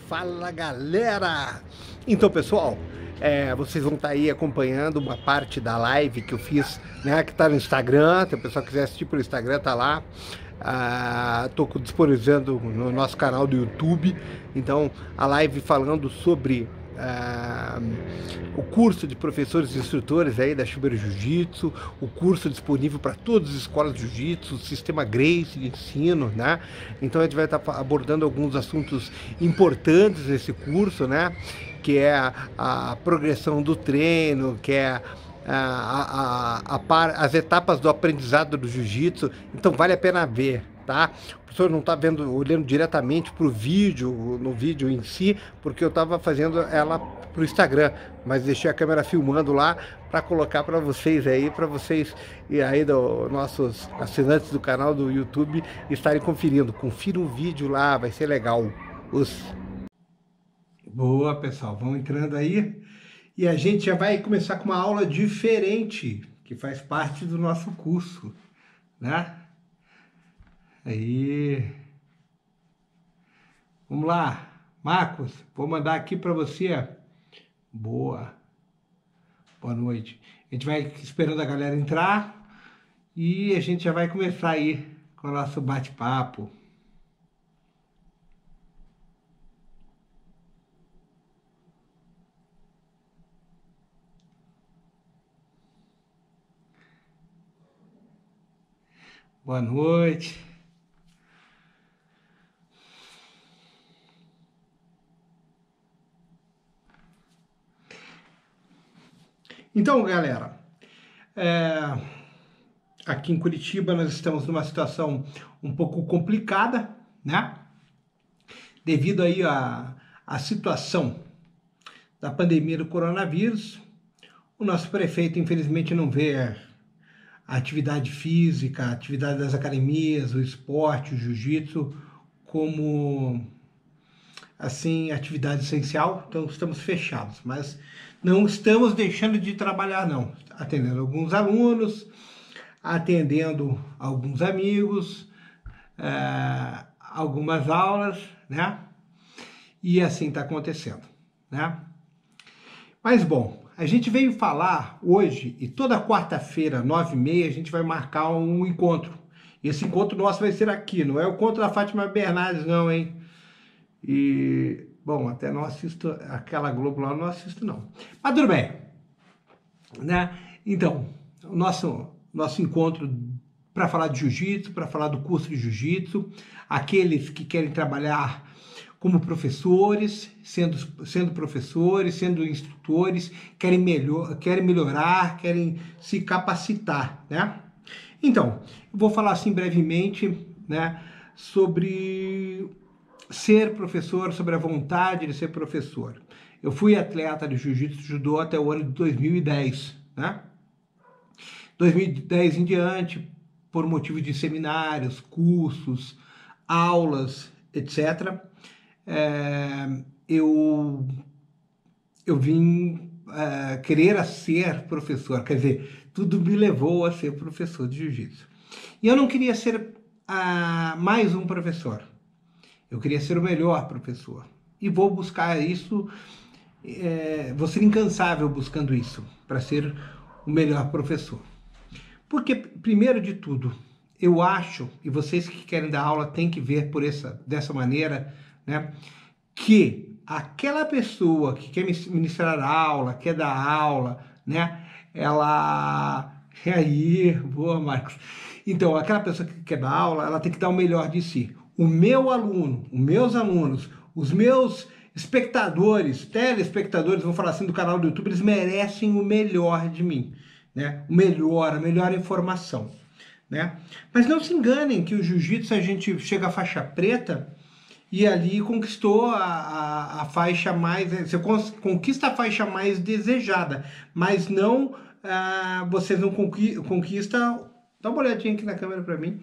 Fala galera! Então pessoal, vocês vão estar aí acompanhando uma parte da live que eu fiz, né, que tá no Instagram. Se o pessoal quiser assistir pelo Instagram, tá lá. Tô disponibilizando no nosso canal do YouTube. Então a live falando sobre o curso de professores e instrutores aí da Shuber Jiu-Jitsu, o curso disponível para todas as escolas de Jiu-Jitsu, o sistema Gracie de ensino, né? Então a gente vai estar abordando alguns assuntos importantes nesse curso, né? Que é a progressão do treino, que é as etapas do aprendizado do Jiu-Jitsu. Então vale a pena ver, tá? O professor não está olhando diretamente para o vídeo, no vídeo em si, porque eu estava fazendo ela para o Instagram, mas deixei a câmera filmando lá para colocar para vocês aí, e aí nossos assinantes do canal do YouTube estarem conferindo. Confira o vídeo lá, vai ser legal. Boa, pessoal, vão entrando aí. E a gente já vai começar com uma aula diferente, que faz parte do nosso curso, né? Aí, vamos lá, Marcos, vou mandar aqui para você. Boa noite. A gente vai esperando a galera entrar e a gente já vai começar aí com o nosso bate-papo. Boa noite. Então, galera, aqui em Curitiba nós estamos numa situação um pouco complicada, né? Devido aí à situação da pandemia do coronavírus, o nosso prefeito infelizmente não vê a atividade física, a atividade das academias, o esporte, o jiu-jitsu como assim atividade essencial. Então estamos fechados, mas não estamos deixando de trabalhar não, atendendo alguns alunos, atendendo alguns amigos, algumas aulas, né? E assim está acontecendo, né? Mas bom, a gente veio falar hoje, e toda quarta-feira, 9h30, a gente vai marcar um encontro. Esse encontro nosso vai ser aqui, não é o encontro da Fátima Bernardes não, hein? E, bom, até não assisto aquela Globo lá, não assisto não. Mas tudo bem, né? Então, o nosso encontro para falar de jiu-jitsu, para falar do curso de jiu-jitsu, aqueles que querem trabalhar como professores, sendo professores, sendo instrutores, querem melhorar, querem se capacitar, né? Então, eu vou falar assim brevemente, né, sobre ser professor, sobre a vontade de ser professor. Eu fui atleta de jiu-jitsu, judô até o ano de 2010, né? 2010 em diante, por motivo de seminários, cursos, aulas, etc., eu vim querer ser professor, quer dizer, tudo me levou a ser professor de jiu-jitsu. E eu não queria ser mais um professor, eu queria ser o melhor professor. E vou buscar isso, vou ser incansável buscando isso, para ser o melhor professor. Porque, primeiro de tudo, eu acho, e vocês que querem dar aula têm que ver dessa maneira, né, que aquela pessoa que quer ministrar aula, quer dar aula, né, ela... E aí, boa, Marcos. Então, aquela pessoa que quer dar aula, ela tem que dar o melhor de si. O meu aluno, os meus alunos, os meus espectadores, telespectadores, vamos falar assim, do canal do YouTube, eles merecem o melhor de mim, né? A melhor informação, né? Mas não se enganem que o jiu-jitsu, a gente chega à faixa preta e ali conquistou a faixa mais... Você conquista a faixa mais desejada, mas não... você não conquista... Dá uma olhadinha aqui na câmera para mim.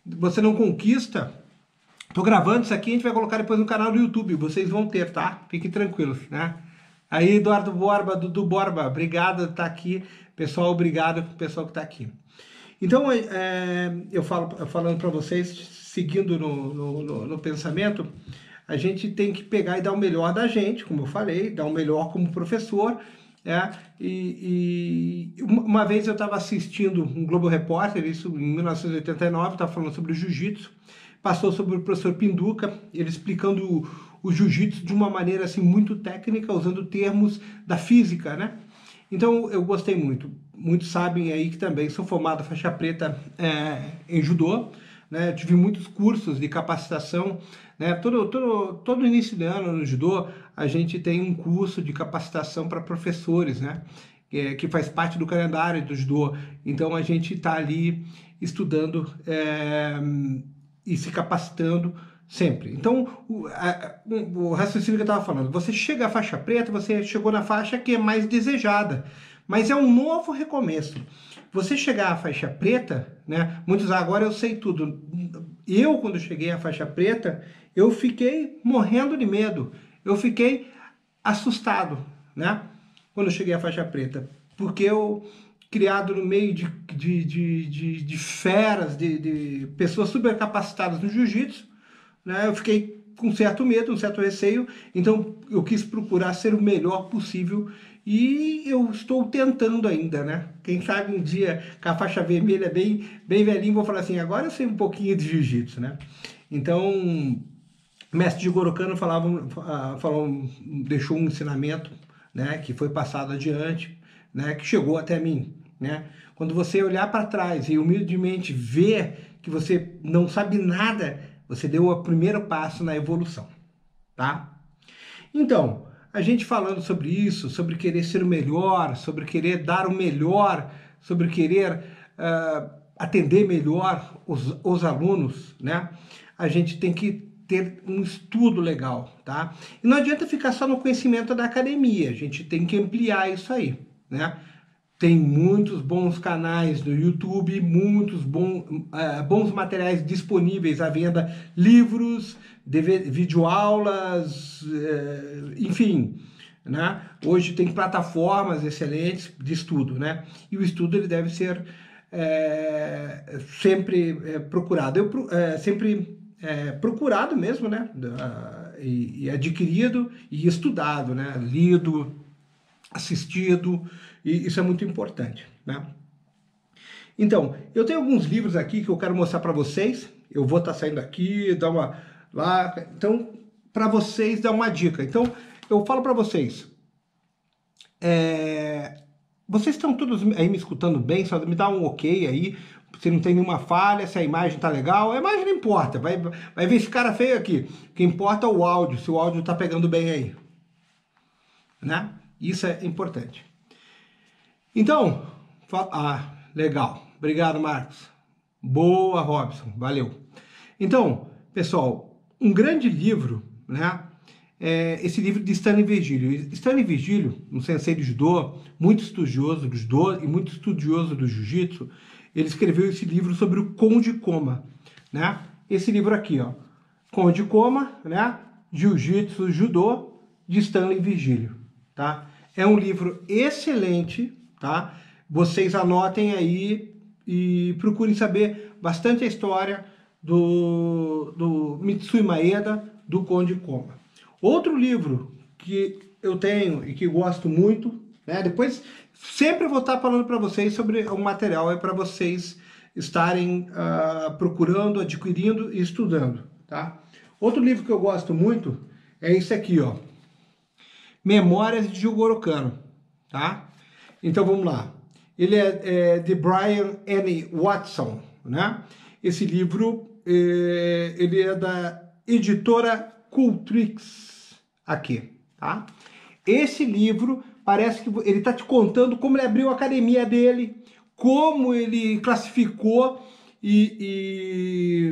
Você não conquista... Tô gravando isso aqui, a gente vai colocar depois no canal do YouTube. Vocês vão ter, tá? Fiquem tranquilos, né? Aí, Eduardo Borba, Dudu Borba, obrigado por estar aqui. Pessoal, obrigado pro pessoal que está aqui. Então, falando para vocês, seguindo no pensamento, a gente tem que pegar e dar o melhor da gente, como eu falei, dar o melhor como professor. E uma vez eu estava assistindo um Globo Repórter, isso em 1989, estava falando sobre o jiu-jitsu, passou sobre o professor Pinduca, ele explicando o jiu-jitsu de uma maneira assim muito técnica, usando termos da física, né? Então eu gostei muito. Muitos sabem aí que também sou formado faixa preta em judô, né? Eu tive muitos cursos de capacitação, né? Todo início de ano no judô a gente tem um curso de capacitação para professores, né? Que faz parte do calendário do judô. Então a gente está ali estudando e se capacitando sempre. Então, o raciocínio que eu estava falando, você chega à faixa preta, você chegou na faixa que é mais desejada, mas é um novo recomeço. Você chegar à faixa preta, né? Muitos agora eu sei tudo. Eu, quando cheguei à faixa preta, eu fiquei morrendo de medo. Eu fiquei assustado, né? Quando eu cheguei à faixa preta. Porque eu, criado no meio de feras, de pessoas super capacitadas no jiu-jitsu, né? Eu fiquei com certo medo, um certo receio, então eu quis procurar ser o melhor possível e eu estou tentando ainda, né? Quem sabe um dia com a faixa vermelha bem velhinho, vou falar assim, agora eu sei um pouquinho de jiu-jitsu, né? Então, o mestre Jigoro Kano deixou um ensinamento, né, que foi passado adiante, né, que chegou até mim, né? Quando você olhar para trás e humildemente ver que você não sabe nada, você deu o primeiro passo na evolução, tá? Então, a gente falando sobre isso, sobre querer ser o melhor, sobre querer dar o melhor, sobre querer atender melhor os alunos, né? A gente tem que ter um estudo legal, tá? E não adianta ficar só no conhecimento da academia, a gente tem que ampliar isso aí, né? Tem muitos bons canais no YouTube, muitos bons materiais disponíveis à venda, livros, videoaulas, enfim, né? Hoje tem plataformas excelentes de estudo, né? E o estudo ele deve ser sempre procurado. Sempre procurado mesmo, né? E adquirido e estudado, né? Lido, assistido, e isso é muito importante, né? Então, eu tenho alguns livros aqui que eu quero mostrar para vocês. Eu vou estar saindo aqui, dar uma lá, então para vocês dar uma dica. Então, eu falo para vocês, vocês estão todos aí me escutando bem? Só me dá um ok aí, se não tem nenhuma falha, se a imagem tá legal. A imagem não importa, vai ver esse cara feio aqui. O que importa é o áudio, se o áudio tá pegando bem aí, né? Isso é importante. Então, legal. Obrigado, Marcos. Boa, Robson. Valeu. Então, pessoal, um grande livro, né? É esse livro de Stanley Virgílio. Stanley Virgílio, um sensei de judô, muito estudioso do judô e muito estudioso do jiu-jitsu, ele escreveu esse livro sobre o Konde Koma, né? Esse livro aqui, ó. Konde Koma, né? Jiu-jitsu, judô, de Stanley Virgílio, tá? É um livro excelente, tá? Vocês anotem aí e procurem saber bastante a história do Mitsui Maeda, do Konde Koma. Outro livro que eu tenho e que gosto muito, né? Depois sempre vou estar falando para vocês sobre o material para vocês estarem procurando, adquirindo e estudando, tá? Outro livro que eu gosto muito é esse aqui, ó. Memórias de Jigoro Kano, tá? Então vamos lá. Ele é de Brian N. Watson, né? Esse livro ele é da editora Cultrix aqui, tá? Esse livro parece que ele está te contando como ele abriu a academia dele, como ele classificou e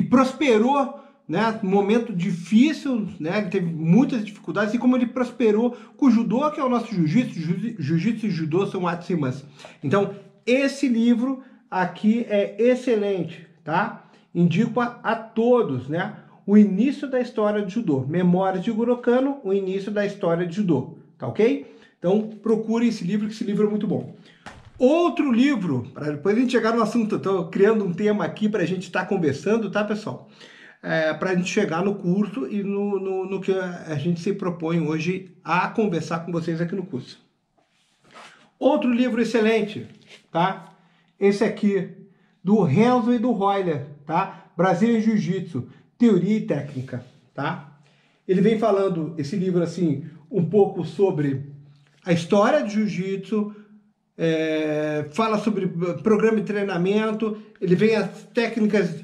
prosperou, né, momento difícil, né, teve muitas dificuldades, e como ele prosperou com o judô, que é o nosso jiu-jitsu. Jiu-jitsu e judô são artes irmãs. Então, esse livro aqui é excelente, tá? Indico a todos, né, o início da história de judô. Memórias de Jigoro Kano, o início da história de judô, tá ok? Então, procure esse livro, que esse livro é muito bom. Outro livro, para depois a gente chegar no assunto, eu estou criando um tema aqui para a gente estar conversando, tá, pessoal? para a gente chegar no curso e no que a gente se propõe hoje a conversar com vocês aqui no curso. Outro livro excelente, tá? Esse aqui, do Renzo e do Royler, tá? Brasília Jiu-Jitsu, Teoria e Técnica, tá? Ele vem falando, esse livro assim, um pouco sobre a história do Jiu-Jitsu, fala sobre programa de treinamento, ele vem as técnicas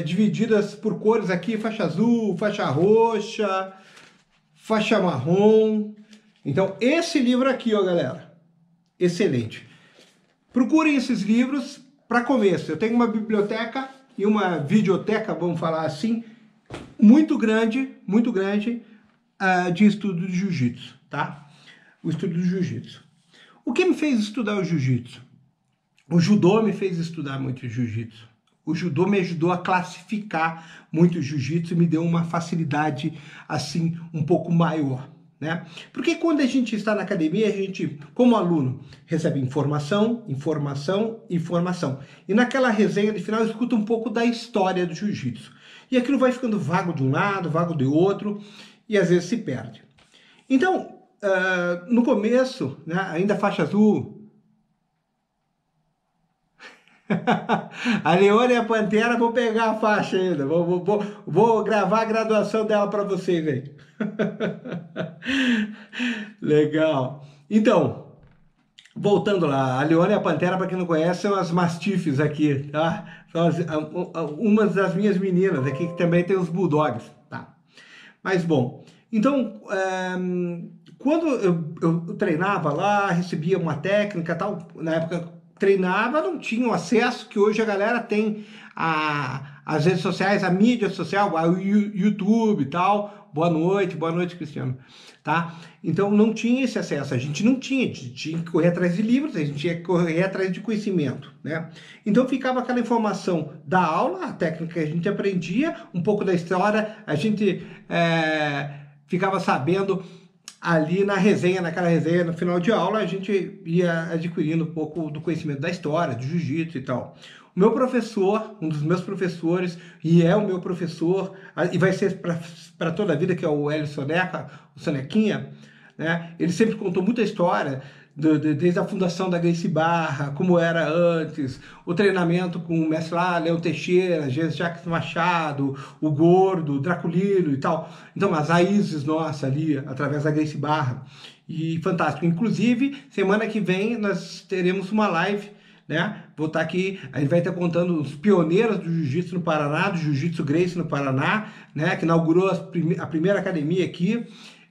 divididas por cores aqui, faixa azul, faixa roxa, faixa marrom. Então, esse livro aqui, ó, galera, excelente. Procurem esses livros para começo. Eu tenho uma biblioteca e uma videoteca, vamos falar assim, muito grande de estudo de jiu-jitsu, tá? O estudo do jiu-jitsu. O que me fez estudar o jiu-jitsu? O judô me fez estudar muito jiu-jitsu. O judô me ajudou a classificar muito o jiu-jitsu e me deu uma facilidade, assim, um pouco maior, né? Porque quando a gente está na academia, a gente, como aluno, recebe informação, informação, informação. E naquela resenha de final, escuta um pouco da história do jiu-jitsu. E aquilo vai ficando vago de um lado, vago de outro, e às vezes se perde. Então, no começo, né, ainda faixa azul, a Leone e a Pantera vão pegar a faixa ainda, vou gravar a graduação dela para vocês aí. Legal. Então, voltando lá, a Leone e a Pantera, para quem não conhece, são as mastifes aqui, tá? São umas das minhas meninas aqui, que também tem os bulldogs, tá? Mas, bom, então, quando eu treinava lá, recebia uma técnica tal, na época treinava, não tinha o acesso que hoje a galera tem as redes sociais, a mídia social, o YouTube e tal. Boa noite, Cristiano. Tá? Então não tinha esse acesso, a gente não tinha, a gente tinha que correr atrás de livros, a gente tinha que correr atrás de conhecimento, né? Então ficava aquela informação da aula, a técnica que a gente aprendia, um pouco da história, a gente ficava sabendo ali naquela resenha, no final de aula, a gente ia adquirindo um pouco do conhecimento da história, do jiu-jitsu e tal. O meu professor, um dos meus professores, e é o meu professor, e vai ser para toda a vida, que é o Hélio Soneca, o Sonequinha, né? Ele sempre contou muita história, desde a fundação da Gracie Barra, como era antes, o treinamento com o mestre lá, Leão Teixeira, Jacques Machado, o Gordo, o Draculino e tal. Então, as raízes nossas ali, através da Gracie Barra. E fantástico. Inclusive, semana que vem nós teremos uma live, né? Vou estar aqui, a gente vai estar contando os pioneiros do jiu-jitsu no Paraná, do jiu-jitsu Gracie no Paraná, né? Que inaugurou a primeira academia aqui.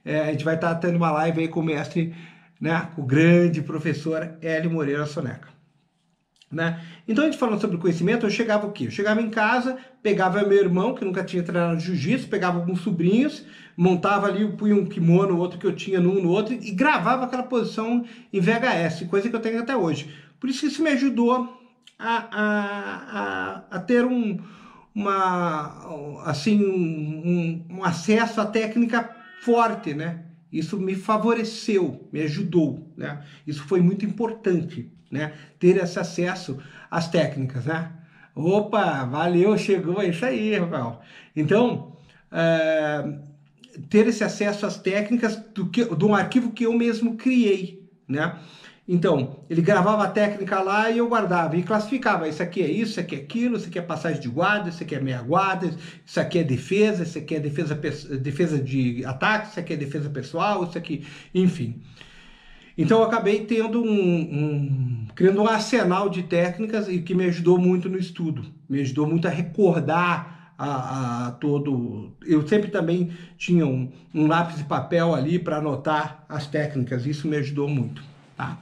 A gente vai estar tendo uma live aí com o mestre, né, o grande professor Hélio Moreira Soneca, né? Então, a gente falando sobre conhecimento, eu chegava o quê? Eu chegava em casa, pegava meu irmão, que nunca tinha treinado jiu-jitsu, pegava alguns sobrinhos, montava ali, punha um kimono, outro que eu tinha no outro, e gravava aquela posição em VHS, coisa que eu tenho até hoje. Por isso que isso me ajudou a ter um acesso à técnica forte, né? Isso me favoreceu, me ajudou, né? Isso foi muito importante, né? Ter esse acesso às técnicas, né? Opa, valeu, chegou, é isso aí, Rafael. Então, ter esse acesso às técnicas de um arquivo que eu mesmo criei, né? Então, ele gravava a técnica lá e eu guardava e classificava. Isso aqui é isso, isso aqui é aquilo, isso aqui é passagem de guarda, isso aqui é meia guarda, isso aqui é defesa, isso aqui é defesa de ataque, isso aqui é defesa pessoal, isso aqui, enfim. Então, eu acabei tendo criando um arsenal de técnicas e que me ajudou muito no estudo, me ajudou muito a recordar todo. Eu sempre também tinha um lápis e papel ali para anotar as técnicas, isso me ajudou muito, tá?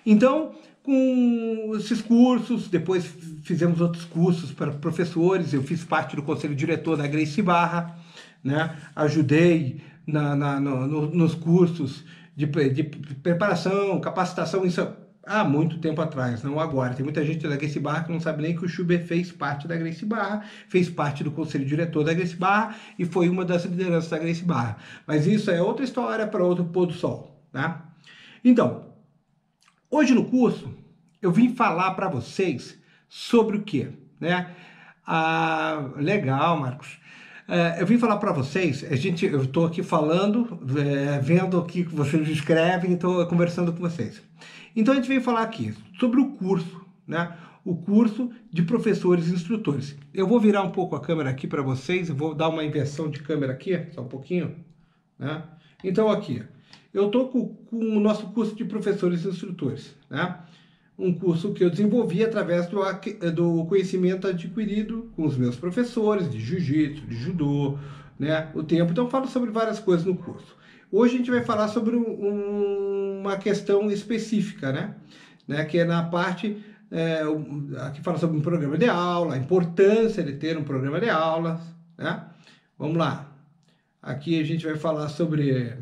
Então, com esses cursos, depois fizemos outros cursos para professores, eu fiz parte do conselho diretor da Gracie Barra, né? Ajudei nos cursos de preparação, capacitação, isso há muito tempo atrás, não agora. Tem muita gente da Gracie Barra que não sabe nem que o Schubert fez parte da Gracie Barra, fez parte do conselho diretor da Gracie Barra e foi uma das lideranças da Gracie Barra. Mas isso é outra história para outro pôr do sol, tá? Então, hoje no curso, eu vim falar para vocês sobre o quê, né? Legal, Marcos. Eu vim falar para vocês, eu estou aqui falando, vendo aqui que vocês escrevem, estou conversando com vocês. Então a gente veio falar aqui sobre o curso, né? O curso de professores e instrutores. Eu vou virar um pouco a câmera aqui para vocês, eu vou dar uma inversão de câmera aqui, só um pouquinho, né? Então aqui, eu estou com o nosso curso de professores e instrutores, né? Um curso que eu desenvolvi através do conhecimento adquirido com os meus professores de jiu-jitsu, de judô, né, o tempo. Então, eu falo sobre várias coisas no curso. Hoje a gente vai falar sobre uma questão específica, né, que é na parte, aqui fala sobre um programa de aula, a importância de ter um programa de aulas, né? Vamos lá. Aqui a gente vai falar sobre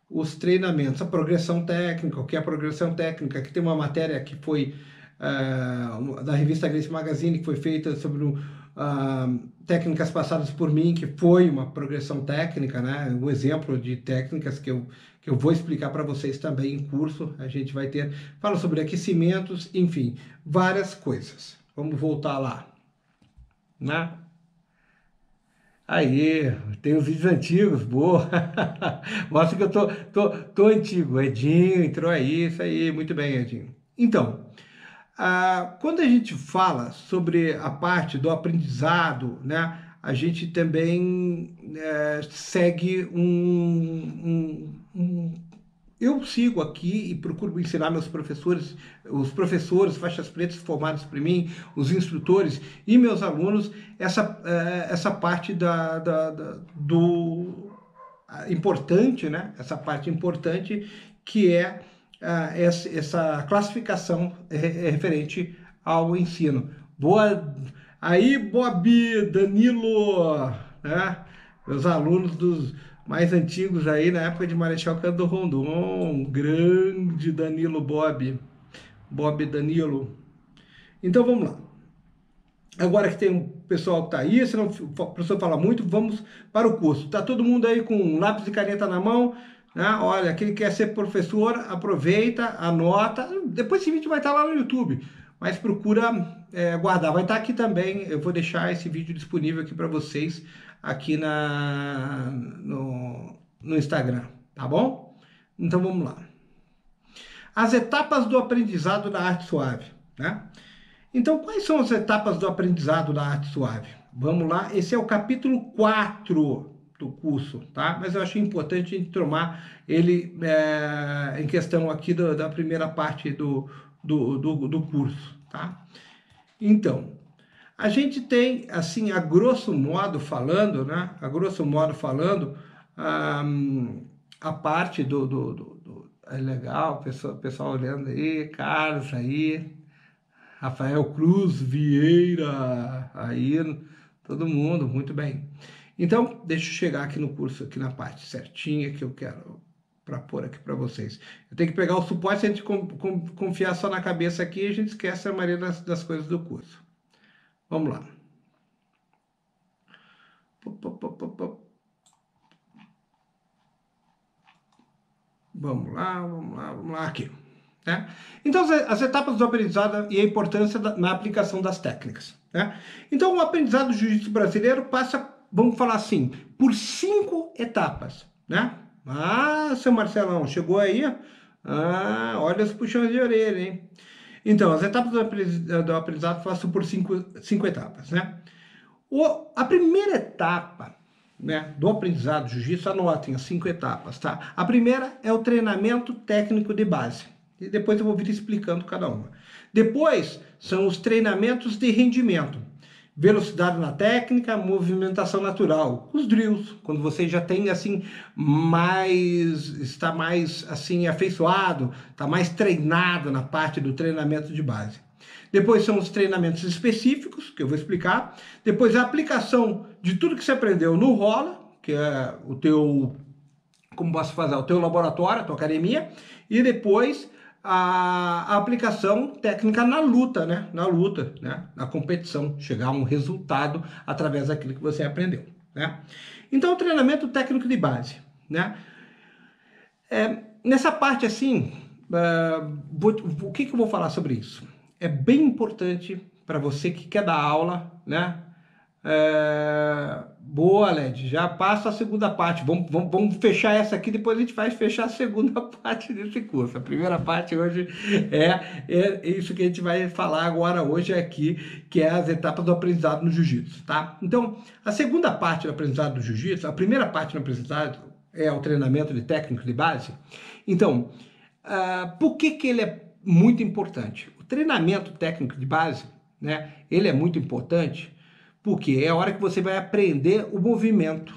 os treinamentos, a progressão técnica, o que é a progressão técnica. Aqui tem uma matéria que foi da revista Grace Magazine, que foi feita sobre técnicas passadas por mim, que foi uma progressão técnica, né? Um exemplo de técnicas que eu vou explicar para vocês também em curso. A gente vai ter, fala sobre aquecimentos, enfim, várias coisas. Vamos voltar lá, né? Aí, tem os vídeos antigos, boa. Mostra que eu tô antigo. Edinho entrou aí, isso aí, muito bem, Edinho. Então, quando a gente fala sobre a parte do aprendizado, né, a gente também segue eu sigo aqui e procuro ensinar meus professores, os professores, faixas pretas formados por mim, os instrutores e meus alunos, essa parte do importante, né? Essa parte importante que é essa classificação referente ao ensino. Boa, aí, Bob, Danilo, né? Meus alunos dos mais antigos aí, na época de Marechal Cândido Rondon, grande Danilo Bob Danilo. Então vamos lá. Agora que tem um pessoal que está aí, senão o professor fala muito, vamos para o curso. Tá todo mundo aí com lápis e caneta na mão, né? Olha, quem quer ser professor, aproveita, anota. Depois esse vídeo vai estar lá no YouTube, mas procura guardar. Vai estar aqui também, eu vou deixar esse vídeo disponível aqui para vocês, aqui no Instagram, tá bom? Então vamos lá. As etapas do aprendizado da arte suave, né? Então, quais são as etapas do aprendizado da arte suave? Vamos lá, esse é o capítulo 4 do curso, tá? Mas eu achei importante a gente tomar ele em questão aqui da primeira parte do curso, tá? Então, a gente tem, assim, a grosso modo falando, né? A grosso modo falando, a parte é legal, pessoal olhando aí, Carlos aí, Rafael Cruz Vieira, aí, todo mundo, muito bem. Então, deixa eu chegar aqui no curso, aqui na parte certinha que eu quero para pôr aqui para vocês. Eu tenho que pegar o suporte, se a gente confiar só na cabeça aqui, a gente esquece a maioria das coisas do curso. Vamos lá. Vamos lá, aqui. Né? Então, as etapas do aprendizado e a importância na aplicação das técnicas. Né? Então, o aprendizado do jiu-jitsu brasileiro passa, vamos falar assim, por 5 etapas. Né? Seu Marcelão, chegou aí? Olha os puxões de orelha, hein? Então, as etapas do aprendizado passam por 5 etapas. Né? A primeira etapa, né, do aprendizado do jiu-jitsu, anotem as 5 etapas. Tá? A primeira é o treinamento técnico de base. E depois eu vou vir explicando cada uma. Depois são os treinamentos de rendimento. Velocidade na técnica, movimentação natural. Os drills, quando você já tem assim está mais assim afeiçoado, está mais treinado na parte do treinamento de base. Depois são os treinamentos específicos, que eu vou explicar. Depois a aplicação de tudo que você aprendeu no rola, que é o teu, como posso fazer, o teu laboratório, a tua academia. E depois a aplicação técnica na luta, né? Na competição, chegar a um resultado através daquilo que você aprendeu, né? Então, o treinamento técnico de base, né? Nessa parte, assim, o que eu vou falar sobre isso? É bem importante para você que quer dar aula, né? Boa, Led. Já passa a segunda parte. Vamos fechar essa aqui, depois a gente vai fechar a segunda parte desse curso. A primeira parte hoje é isso que a gente vai falar agora hoje aqui, que é as etapas do aprendizado no jiu-jitsu, tá? Então, a segunda parte do aprendizado do jiu-jitsu, a primeira parte do aprendizado é o treinamento de técnico de base. Então, por que ele é muito importante? O treinamento técnico de base, né, ele é muito importante porque é a hora que você vai aprender o movimento,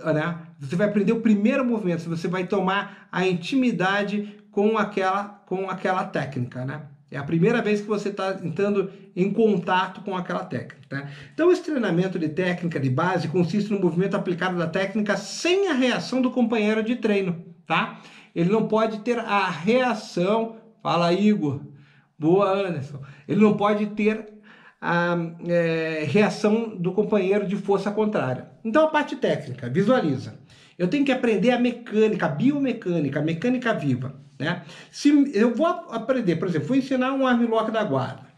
né? Você vai aprender o primeiro movimento, você vai tomar a intimidade com aquela técnica, né? É a primeira vez que você está entrando em contato com aquela técnica, né? Então, esse treinamento de técnica de base consiste no movimento aplicado da técnica sem a reação do companheiro de treino, tá? Ele não pode ter a reação... Fala, Igor. Boa, Anderson. Ele não pode ter a reação do companheiro de força contrária. Então, a parte técnica, visualiza. Eu tenho que aprender a mecânica, a biomecânica, a mecânica viva, né? Se eu vou aprender, por exemplo, vou ensinar um armlock da guarda,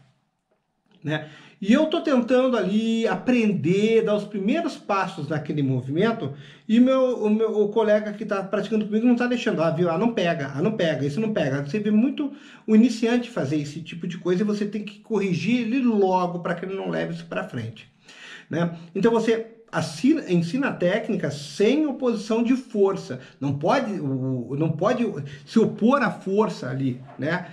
né? E eu estou tentando ali aprender, dar os primeiros passos naquele movimento, e o colega que está praticando comigo não está deixando. Viu? Não pega, isso não pega. Você vê muito o iniciante fazer esse tipo de coisa e você tem que corrigir ele logo para que ele não leve isso para frente, né? Então você ensina a técnica sem oposição de força, não pode se opor à força ali, né?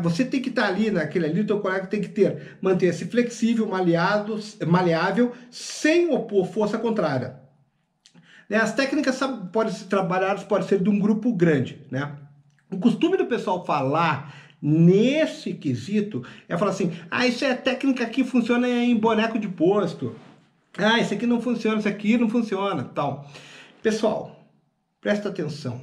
Você tem que estar ali naquele ali, o teu colega tem que manter-se flexível, maleável, sem opor força contrária. As técnicas podem ser trabalhadas, pode ser de um grupo grande, né? O costume do pessoal falar nesse quesito é falar assim: isso é técnica que funciona em boneco de posto. Isso aqui não funciona, isso aqui não funciona, tal. Pessoal, presta atenção.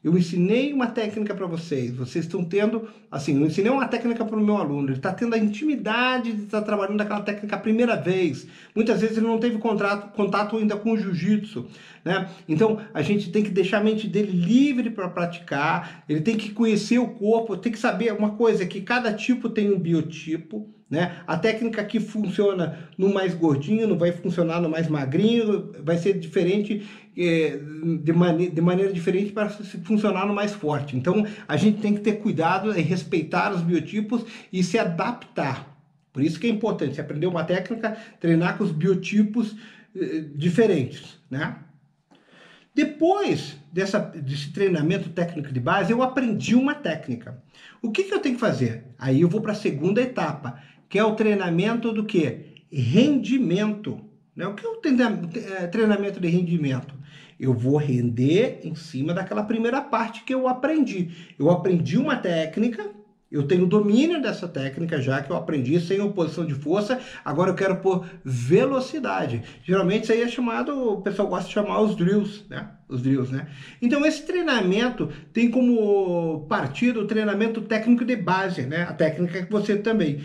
Eu ensinei uma técnica para vocês estão tendo, assim, eu ensinei uma técnica para o meu aluno, ele está tendo a intimidade de estar trabalhando aquela técnica a primeira vez. Muitas vezes ele não teve contato ainda com o jiu-jitsu, né? Então, a gente tem que deixar a mente dele livre para praticar, ele tem que conhecer o corpo, tem que saber uma coisa, que cada tipo tem um biotipo, né? A técnica que funciona no mais gordinho não vai funcionar no mais magrinho, vai ser diferente, de maneira diferente para funcionar no mais forte. Então, a gente tem que ter cuidado em respeitar os biotipos e se adaptar. Por isso que é importante você aprender uma técnica, treinar com os biotipos diferentes, né? Depois desse treinamento técnico de base, eu aprendi uma técnica. O que eu tenho que fazer? Aí eu vou para a segunda etapa, que é o treinamento do quê? Rendimento. Né? O que é o treinamento de rendimento? Eu vou render em cima daquela primeira parte que eu aprendi. Eu aprendi uma técnica, eu tenho domínio dessa técnica já que eu aprendi sem oposição de força, agora eu quero pôr velocidade. Geralmente isso aí é chamado, o pessoal gosta de chamar os drills, né? Os drills, né? Então esse treinamento tem como partida o treinamento técnico de base, né? A técnica que você também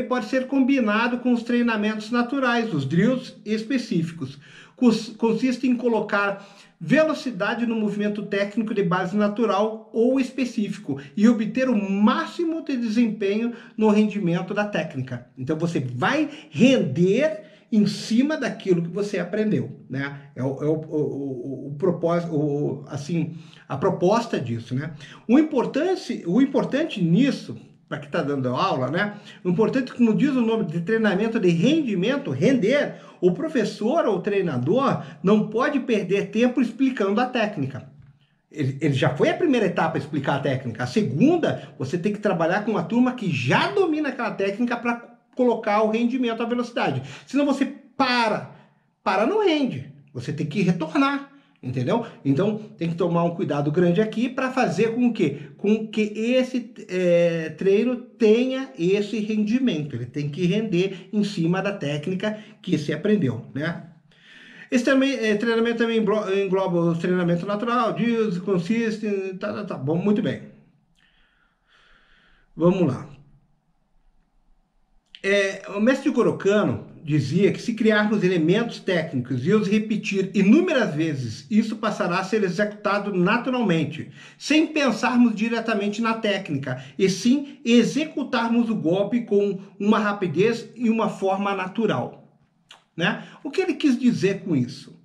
pode ser combinado com os treinamentos naturais, os drills específicos. Consiste em colocar velocidade no movimento técnico de base natural ou específico e obter o máximo de desempenho no rendimento da técnica. Então você vai render em cima daquilo que você aprendeu, né? O propósito, assim, a proposta disso, né? O importante nisso, para quem está dando aula, né? O importante, como diz o nome de treinamento de rendimento, render, o professor ou o treinador não pode perder tempo explicando a técnica. Ele já foi a primeira etapa explicar a técnica. A segunda, você tem que trabalhar com uma turma que já domina aquela técnica para colocar o rendimento, a velocidade. Senão você para não rende. Você tem que retornar. Entendeu? Então, tem que tomar um cuidado grande aqui para fazer com que esse treino tenha esse rendimento. Ele tem que render em cima da técnica que se aprendeu, né? Esse treinamento também engloba o treinamento natural, diz, consiste, tá bom, muito bem. Vamos lá. O mestre Jigoro Kano dizia que se criarmos elementos técnicos e os repetir inúmeras vezes, isso passará a ser executado naturalmente, sem pensarmos diretamente na técnica, e sim executarmos o golpe com uma rapidez e uma forma natural. né? O que ele quis dizer com isso?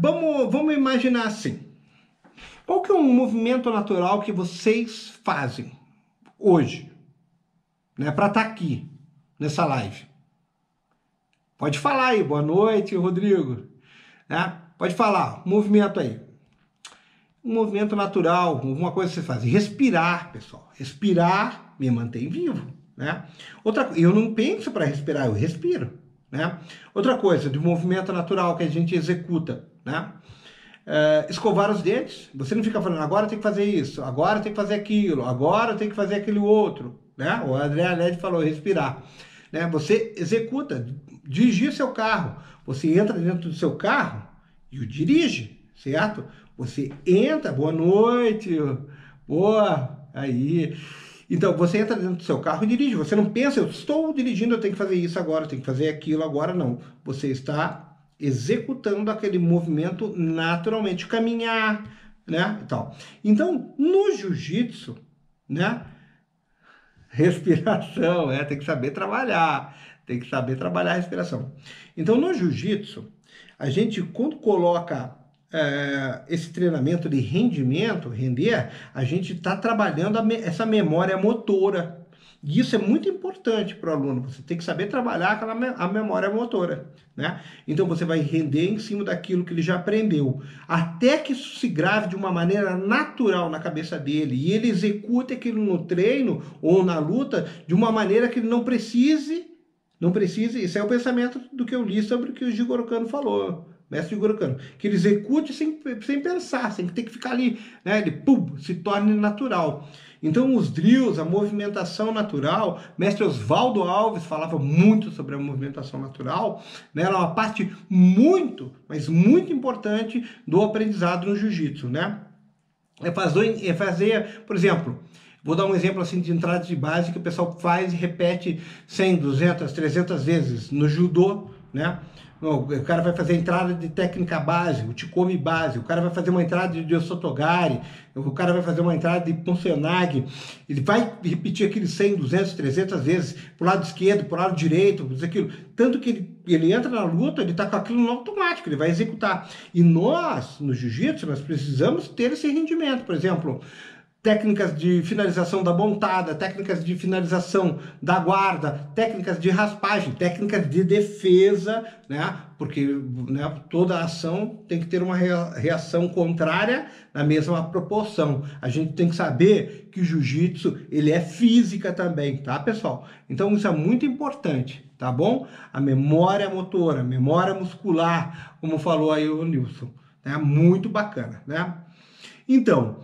Vamos imaginar assim. Qual que é um movimento natural que vocês fazem hoje, né, para estar aqui nessa live? Pode falar aí. Boa noite, Rodrigo. Né? Pode falar. Movimento aí. Um movimento natural, alguma coisa que você faz. Respirar, pessoal. Respirar me mantém vivo, né? Eu não penso para respirar, eu respiro, né? Outra coisa, de movimento natural que a gente executa, né? Escovar os dentes. Você não fica falando, agora tem que fazer isso, agora tem que fazer aquilo, agora tem que fazer aquele outro, né? O André Led falou, respirar. Né? Você executa, dirigir seu carro. Você entra dentro do seu carro e o dirige, certo? Você entra, boa noite, boa, aí. Então, você entra dentro do seu carro e dirige. Você não pensa, eu estou dirigindo, eu tenho que fazer isso agora, eu tenho que fazer aquilo agora, não. Você está executando aquele movimento naturalmente, caminhar, né, e tal. Então, no jiu-jitsu, né, respiração, tem que saber trabalhar a respiração. Então, no jiu-jitsu, a gente, quando coloca esse treinamento de rendimento, render, a gente está trabalhando essa memória motora. E isso é muito importante para o aluno. Você tem que saber trabalhar a memória motora, né? Então você vai render em cima daquilo que ele já aprendeu, até que isso se grave de uma maneira natural na cabeça dele e ele execute aquilo no treino ou na luta de uma maneira que ele não precise. Isso é o pensamento do que eu li sobre o que o Jigoro Kano falou. Mestre Jigoro Kano, que ele execute sem pensar, sem ter que ficar ali, né? Ele se torne natural. Então, os drills, a movimentação natural, mestre Oswaldo Alves falava muito sobre a movimentação natural, né? Era uma parte muito, mas muito importante do aprendizado no jiu-jitsu, né? É fazer, por exemplo, vou dar um exemplo assim de entrada de base que o pessoal faz e repete 100, 200, 300 vezes no judô, né? O cara vai fazer entrada de técnica base, o Chikomi base, o cara vai fazer uma entrada de Osotogari, o cara vai fazer uma entrada de Ponsenag, ele vai repetir aqueles 100, 200, 300 vezes, pro lado esquerdo, pro lado direito, aquilo. Tanto que ele entra na luta, ele tá com aquilo no automático, ele vai executar. E nós, no jiu-jitsu, nós precisamos ter esse rendimento. Por exemplo, técnicas de finalização da montada, técnicas de finalização da guarda, técnicas de raspagem, técnicas de defesa, né? Porque, né, toda ação tem que ter uma reação contrária na mesma proporção. A gente tem que saber que o jiu-jitsu, ele é física também, tá, pessoal? Então isso é muito importante, tá bom? A memória motora, a memória muscular, como falou aí o Nilson, é muito bacana, né? Então,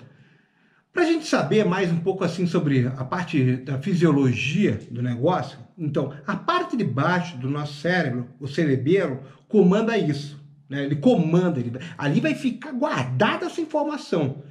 para a gente saber mais um pouco assim sobre a parte da fisiologia do negócio, então, a parte de baixo do nosso cérebro, o cerebelo, comanda isso, né? Ele comanda, ali vai ficar guardada essa informação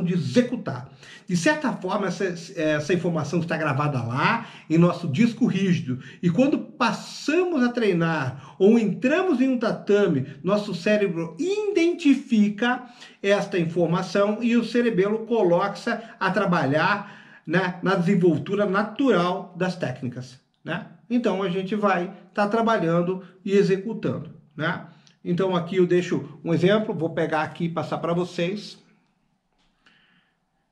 de executar. De certa forma, essa informação está gravada lá em nosso disco rígido. E quando passamos a treinar ou entramos em um tatame, nosso cérebro identifica esta informação e o cerebelo coloca-se a trabalhar, né, na desenvoltura natural das técnicas, né? Então a gente vai estar trabalhando e executando, né? Então aqui eu deixo um exemplo, vou pegar aqui e passar para vocês.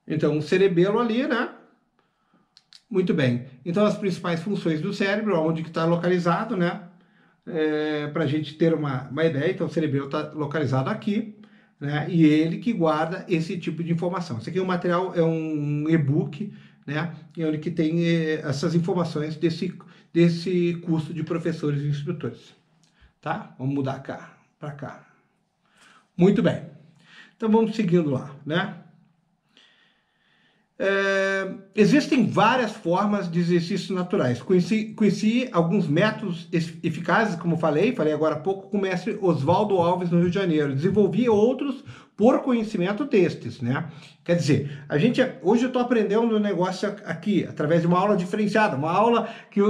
Então o cerebelo ali, né? Muito bem. Então as principais funções do cérebro, onde que está localizado, né? Para a gente ter uma ideia, então o cerebelo está localizado aqui, né? E ele que guarda esse tipo de informação. Esse aqui é um material, é um e-book, né? E onde que tem essas informações desse curso de professores e instrutores, tá? Vamos mudar cá para cá. Muito bem. Então vamos seguindo lá, né? Existem várias formas de exercícios naturais. Conheci alguns métodos eficazes, como falei agora há pouco com o mestre Oswaldo Alves no Rio de Janeiro. Desenvolvi outros por conhecimento destes, né? Quer dizer, hoje eu estou aprendendo um negócio aqui, através de uma aula diferenciada, uma aula que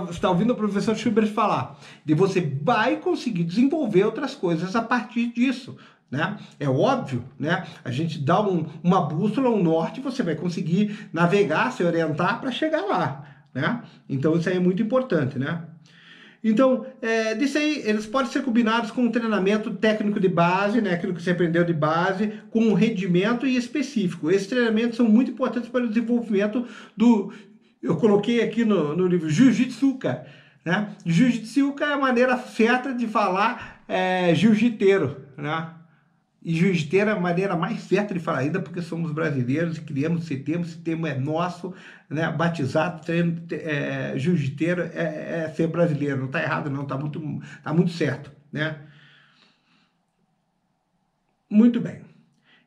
está ouvindo o professor Schubert falar, e você vai conseguir desenvolver outras coisas a partir disso, né? É óbvio, né? A gente dá uma bússola, um norte, você vai conseguir navegar, se orientar para chegar lá, né? Então isso aí é muito importante, né? Então, disso aí, eles podem ser combinados com um treinamento técnico de base, né, aquilo que você aprendeu de base, com um rendimento e específico. Esses treinamentos são muito importantes para o desenvolvimento do... Eu coloquei aqui no livro Jiu-Jitsuka, né? Jiu-Jitsuka é a maneira certa de falar jiu-jiteiro, né? E jiu-jiteiro é a maneira mais certa de falar ainda, porque somos brasileiros e criamos esse termo é nosso, né? Batizado, jiu-jiteiro é ser brasileiro, não está errado não, tá muito certo, né? Muito bem.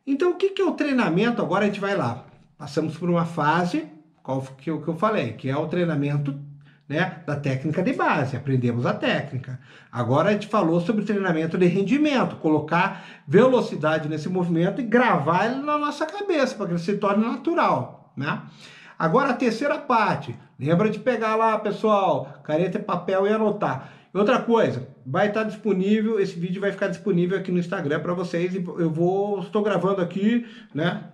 Então, o que é o treinamento? Agora a gente vai lá. Passamos por uma fase, que eu falei, que é o treinamento, né, da técnica de base. Aprendemos a técnica. Agora a gente falou sobre treinamento de rendimento, colocar velocidade nesse movimento e gravar ele na nossa cabeça, para que ele se torne natural, né? Agora a terceira parte. Lembra de pegar lá, pessoal, caneta e papel e anotar. Outra coisa, vai estar disponível, esse vídeo vai ficar disponível aqui no Instagram para vocês. Estou gravando aqui, né,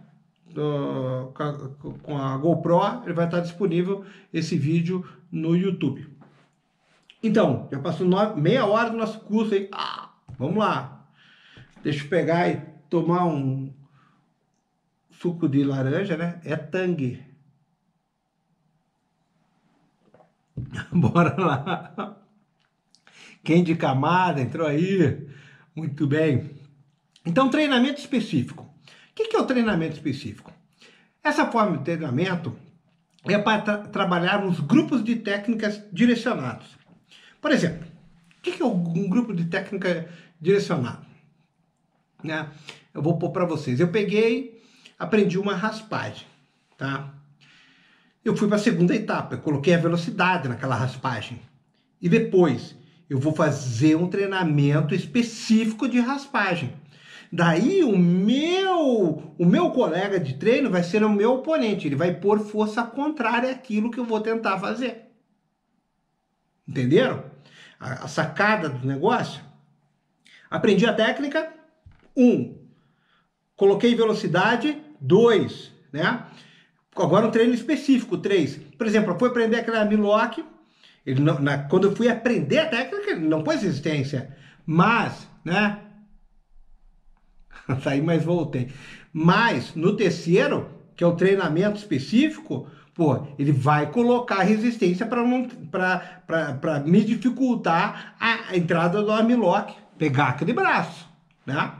com a GoPro, ele vai estar disponível esse vídeo no YouTube. Então, já passou meia hora do nosso curso aí. Vamos lá. Deixa eu pegar e tomar um suco de laranja, né? É Tang. Bora lá. Quem de camada entrou aí? Muito bem. Então, treinamento específico. O que é o treinamento específico? Essa forma de treinamento é para trabalhar nos grupos de técnicas direcionados. Por exemplo, o que é um grupo de técnica direcionado? Né? Eu vou pôr para vocês. Eu aprendi uma raspagem, tá? Eu fui para a segunda etapa, eu coloquei a velocidade naquela raspagem. E depois eu vou fazer um treinamento específico de raspagem. Daí o meu colega de treino vai ser o meu oponente, ele vai pôr força contrária àquilo que eu vou tentar fazer. Entenderam? A sacada do negócio? Aprendi a técnica, 1. Coloquei velocidade, 2, né? Agora um treino específico, 3. Por exemplo, eu fui aprender aquela armlock, quando eu fui aprender a técnica, ele não pôs resistência, mas, né? Saí, mas voltei. Mas no terceiro, que é o treinamento específico, pô, ele vai colocar resistência para me dificultar a entrada do armlock, pegar aquele braço, né?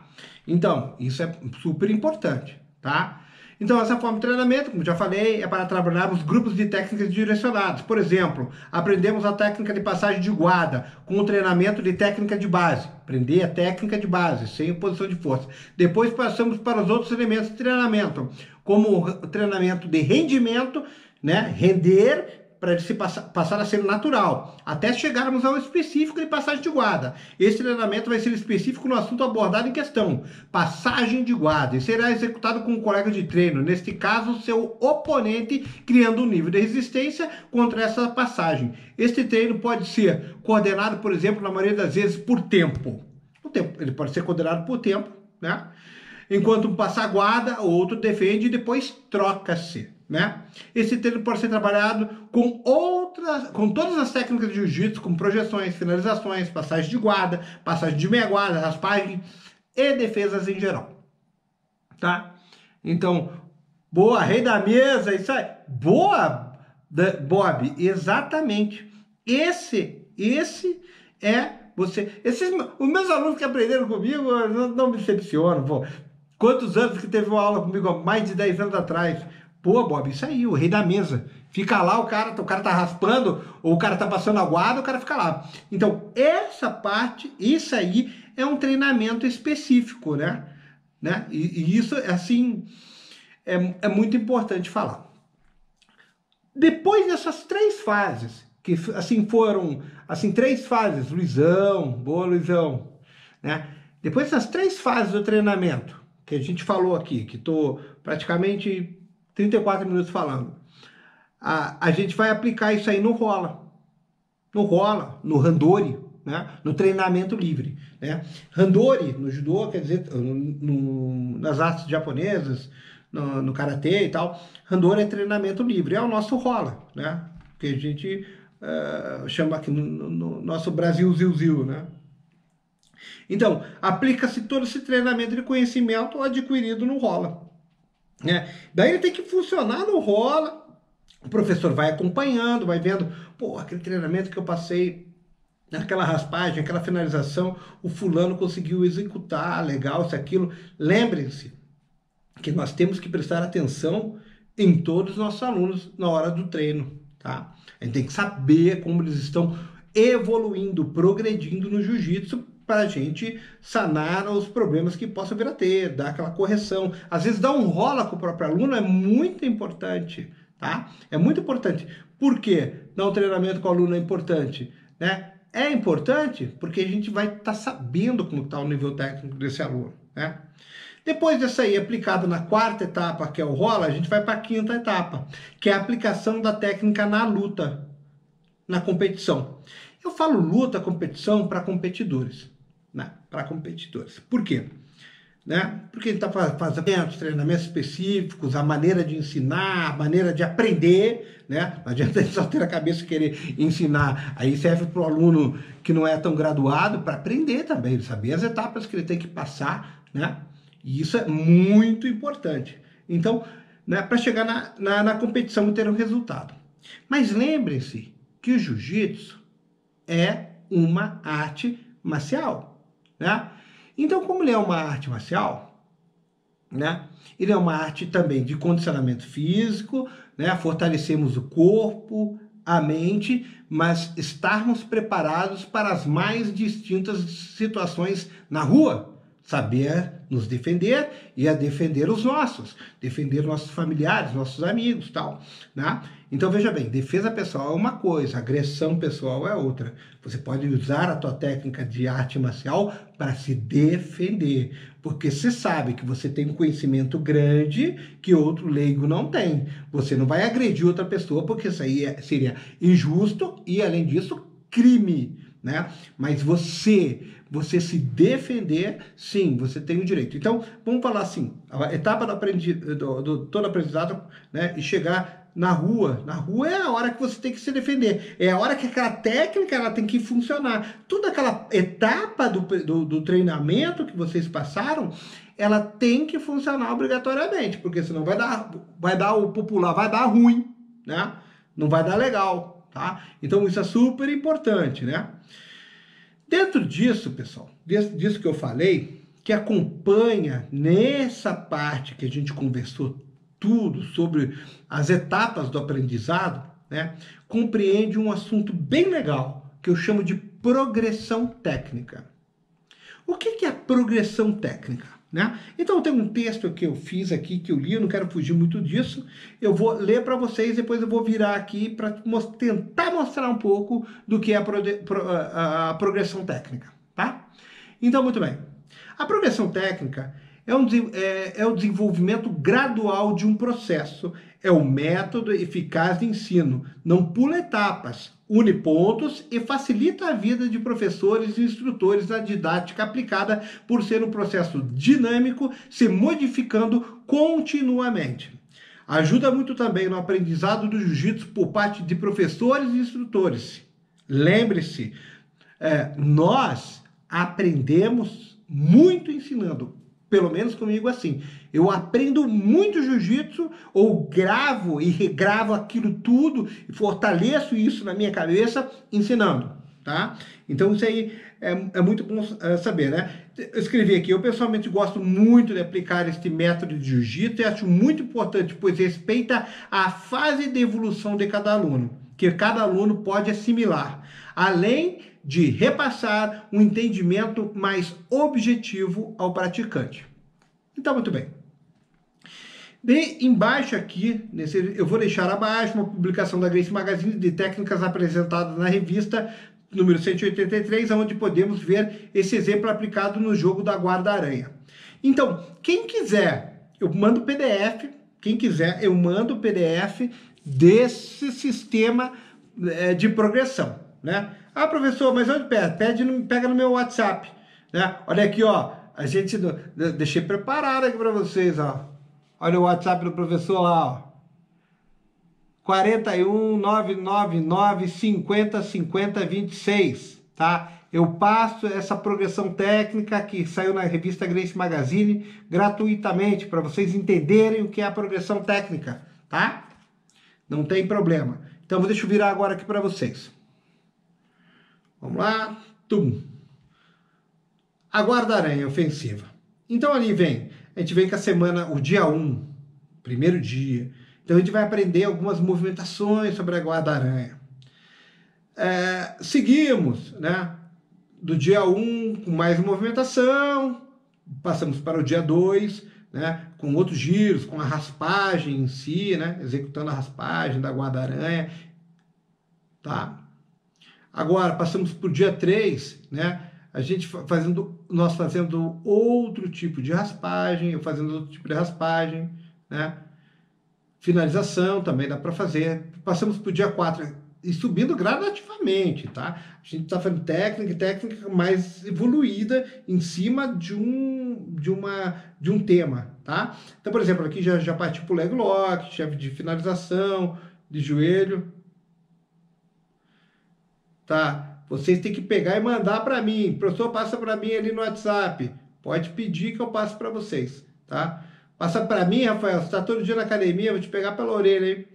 Então, isso é super importante, tá? Então, essa forma de treinamento, como já falei, é para trabalharmos grupos de técnicas direcionadas. Por exemplo, aprendemos a técnica de passagem de guarda com o treinamento de técnica de base. Aprender a técnica de base, sem oposição de força. Depois passamos para os outros elementos de treinamento, como o treinamento de rendimento, né? Render para ele passar a ser natural, até chegarmos ao específico de passagem de guarda. Esse treinamento vai ser específico no assunto abordado em questão, passagem de guarda, e será executado com um colega de treino, neste caso, seu oponente, criando um nível de resistência contra essa passagem. Este treino pode ser coordenado, por exemplo, na maioria das vezes, por tempo. Ele pode ser coordenado por tempo, né? Enquanto um passa a guarda, o outro defende e depois troca-se, né? Esse treino pode ser trabalhado com todas as técnicas de jiu-jitsu, como projeções, finalizações, passagem de guarda, passagem de meia guarda, raspagem e defesas em geral, tá? Então, boa, rei da mesa, isso aí, boa, Bob, exatamente. Esse é você. Os meus alunos que aprenderam comigo não me decepcionam, pô. Quantos anos que teve uma aula comigo há mais de 10 anos atrás? Pô, Bob, isso aí, o rei da mesa. Fica lá, o cara tá raspando, ou o cara tá passando a guarda, o cara fica lá. Então, essa parte, isso aí é um treinamento específico, né? E isso, assim, é muito importante falar. Depois dessas 3 fases, que assim foram, assim, 3 fases, Luizão, boa Luizão, né? Depois dessas 3 fases do treinamento, que a gente falou aqui, que estou praticamente 34 minutos falando, a gente vai aplicar isso aí no rola, no randori, né? No treinamento livre, né? Randori no judô, quer dizer, nas artes japonesas, no karatê e tal, randori é treinamento livre, é o nosso rola, né? Que a gente chama aqui no nosso Brasil Zil, né? Então, aplica-se todo esse treinamento de conhecimento adquirido no rola, né? Daí ele tem que funcionar no rola, o professor vai acompanhando, vai vendo, pô, aquele treinamento que eu passei, aquela raspagem, aquela finalização, o fulano conseguiu executar, legal, isso, aquilo. Lembrem-se que nós temos que prestar atenção em todos os nossos alunos na hora do treino, tá? A gente tem que saber como eles estão evoluindo, progredindo no jiu-jitsu para a gente sanar os problemas que possam vir a ter, dar aquela correção. Às vezes dar um rola com o próprio aluno é muito importante, tá? É muito importante. Por quê? Dar um treinamento com o aluno é importante, né? É importante porque a gente vai estar sabendo como está o nível técnico desse aluno, né? Depois dessa aí, aplicado na quarta etapa, que é o rola, a gente vai para a quinta etapa, que é a aplicação da técnica na luta, na competição. Eu falo luta, competição para competidores, né? Para competidores. Por quê? Né? Porque a gente está fazendo treinamentos específicos, a maneira de ensinar, a maneira de aprender, né? Não adianta só ter a cabeça e querer ensinar. Aí serve para o aluno que não é tão graduado para aprender também, saber as etapas que ele tem que passar, né? E isso é muito importante. Então, né, para chegar na competição e ter um resultado. Mas lembrem-se que o jiu-jitsu é uma arte marcial, né? Então, como ele é uma arte marcial, né? Ele é uma arte também de condicionamento físico, né? Fortalecemos o corpo, a mente, mas estarmos preparados para as mais distintas situações na rua. Saber nos defender e a defender os nossos familiares, nossos amigos, tal, né? Então, veja bem, defesa pessoal é uma coisa, agressão pessoal é outra. Você pode usar a tua técnica de arte marcial para se defender, porque você sabe que você tem um conhecimento grande que outro leigo não tem. Você não vai agredir outra pessoa, porque isso aí seria injusto e, além disso, crime, né? Mas você se defender, sim, você tem o direito. Então, vamos falar assim, a etapa do todo aprendizado, né, e chegar na rua. Na rua é a hora que você tem que se defender, é a hora que aquela técnica ela tem que funcionar. Toda aquela etapa do treinamento que vocês passaram, ela tem que funcionar obrigatoriamente, porque senão vai dar o popular, vai dar ruim, né? Não vai dar legal, tá? Então, isso é super importante, né? Dentro disso, pessoal, disso que eu falei, que acompanha nessa parte que a gente conversou tudo sobre as etapas do aprendizado, né, compreende um assunto bem legal que eu chamo de progressão técnica. O que é a progressão técnica? Né? Então, tem um texto que eu fiz aqui, que eu li, eu não quero fugir muito disso, eu vou ler para vocês, depois eu vou virar aqui para tentar mostrar um pouco do que é a progressão técnica, tá? Então, muito bem. A progressão técnica é o desenvolvimento gradual de um processo, é o método eficaz de ensino, não pula etapas, une pontos e facilita a vida de professores e instrutores na didática aplicada por ser um processo dinâmico, se modificando continuamente. Ajuda muito também no aprendizado do jiu-jitsu por parte de professores e instrutores. Lembre-se, nós aprendemos muito ensinando. Pelo menos comigo assim. Eu aprendo muito jiu-jitsu, ou gravo e regravo aquilo tudo, e fortaleço isso na minha cabeça, ensinando, tá? Então isso aí é muito bom saber, né? Eu escrevi aqui, eu pessoalmente gosto muito de aplicar este método de jiu-jitsu e acho muito importante, pois respeita a fase de evolução de cada aluno, que cada aluno pode assimilar, além de repassar um entendimento mais objetivo ao praticante. Então, muito bem. Embaixo aqui, eu vou deixar abaixo uma publicação da Gracie Magazine de técnicas apresentadas na revista número 183, onde podemos ver esse exemplo aplicado no jogo da guarda-aranha. Então, quem quiser, eu mando o PDF, quem quiser, eu mando o PDF desse sistema de progressão, né? Ah, professor, mas onde pede? Pega no meu WhatsApp, né? Olha aqui, ó, a gente deixei preparado aqui para vocês, ó. Olha o WhatsApp do professor lá, ó. 41 999 50 50 26, tá? Eu passo essa progressão técnica que saiu na revista Grace Magazine gratuitamente para vocês entenderem o que é a progressão técnica, tá? Não tem problema. Então, deixa eu virar agora aqui para vocês. Vamos lá. Tum. A guarda-aranha ofensiva. Então, ali vem, a gente vem com a semana, o dia 1, primeiro dia. Então, a gente vai aprender algumas movimentações sobre a guarda-aranha. Seguimos, né? Do dia 1 com mais movimentação, passamos para o dia 2, né? Com outros giros, com a raspagem em si, né? Executando a raspagem da guarda-aranha, tá? Agora, passamos para o dia 3, né? Nós fazendo outro tipo de raspagem, eu fazendo outro tipo de raspagem, né? Finalização também dá para fazer. Passamos para o dia 4 e subindo gradativamente, tá? A gente está fazendo técnica mais evoluída em cima de um tema, tá? Então, por exemplo, aqui já partiu para o leg lock, chave de finalização, de joelho, tá? Vocês têm que pegar e mandar para mim. O professor passa para mim ali no WhatsApp. Pode pedir que eu passe para vocês, tá? Passa para mim, Rafael. Você está todo dia na academia, eu vou te pegar pela orelha, hein?